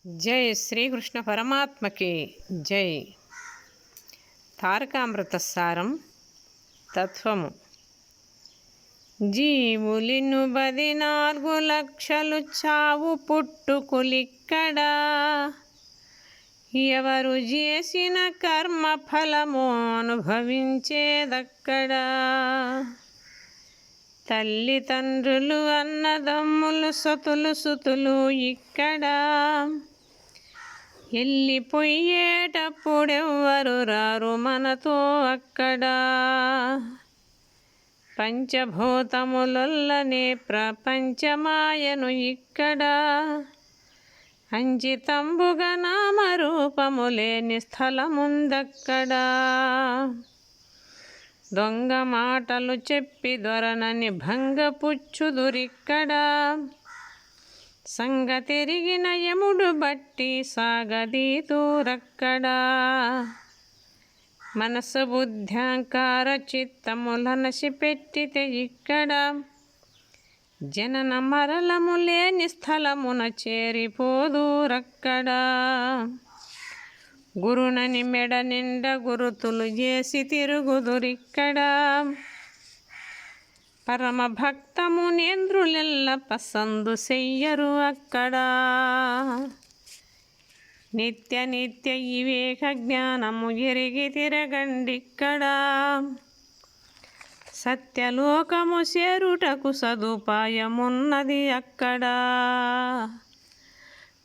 జై శ్రీకృష్ణ పరమాత్మకి జై. తారకామృత సారం తత్వము. జీవులిను 14 లక్షలు చావు పుట్టుకులిక్కడ, ఎవరు చేసిన కర్మ ఫలము అనుభవించేదక్కడ. తల్లిదండ్రులు అన్నదమ్ములు సతులు సుతులు ఇక్కడ, వెళ్ళిపోయేటప్పుడెవ్వరు రారు మనతో అక్కడ. పంచభూతములొల్లనే ప్రపంచమాయను ఇక్కడ, అంచితంబుగా నామరూపములేని స్థలముందక్కడ. దొంగ మాటలు చెప్పి దొరనని భంగపుచ్చుదురిక్కడ, సంగతెరిగిన యముడు బట్టి సాగదీతూరక్కడ. మనసు బుద్ధ్యాంకార చిత్తముల నశిపెట్టితే ఇక్కడ, జనన మరలము లేని స్థలమున చేరిపోదూరక్కడ. గురునని మెడ నిండా గురుతులు చేసి తిరుగుదురిక్కడ, పరమ భక్తమునేంద్రులెల్ల పసందు చెయ్యరు అక్కడ. నిత్య నిత్య వివేక జ్ఞానము ఎరిగి తిరగండిక్కడ, సత్యలోకము చేరుటకు సదుపాయమున్నది అక్కడ.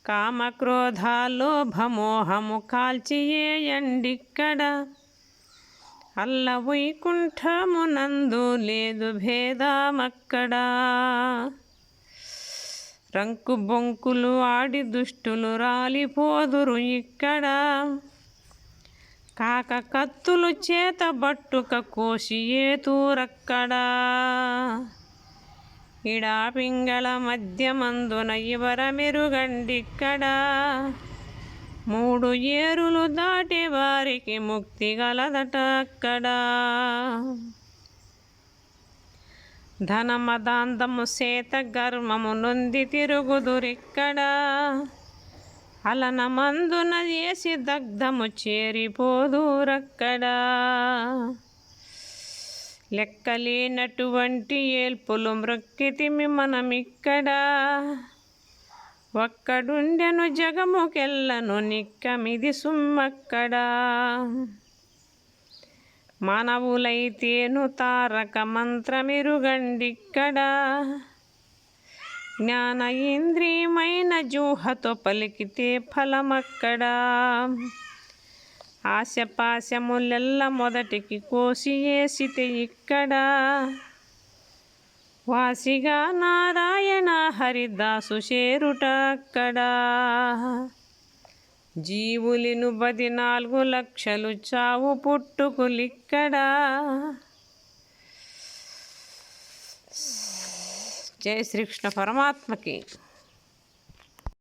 కామక్రోధాలోభమోహము కాల్చియేయండిక్కడ, అల్ల వైకుంఠమునందు లేదు భేదమక్కడ. రంకు బొంకులు ఆడి దుష్టులు రాలిపోదురు ఇక్కడ, కాక కత్తులు చేత బట్టుక కోసి ఏతూరక్కడ. ఇడా పింగళ మధ్యమందున ఇవర మెరుగండిక్కడ, 3 ఏరులు దాటి వారికి ముక్తి గలదట అక్కడ. ధనమదాంతము చేత గర్మము నొంది తిరుగుదురిక్కడ, అలన మందున చేసి దగ్ధము చేరిపోదురక్కడ. లెక్కలేనటువంటి ఏల్పులు మ్రొక్కితిమి మనమిక్కడ, ఒక్కడుండెను జగముకెల్లను నిక్కమిది సుమ్మక్కడ. మానవులైతేను తారక మంత్రమిరుగండిక్కడ, జ్ఞాన ఇంద్రియమైన జూహతో పలికితే ఫలమక్కడ. ఆశపాశములెల్ల మొదటికి కోసి వేసితే ఇక్కడ, వాసిగా నారాయణ హరిదాసు చేరుట అక్కడ. జీవులిను 14 లక్షలు చావు పుట్టుకులిక్కడ. జై శ్రీకృష్ణ పరమాత్మకి.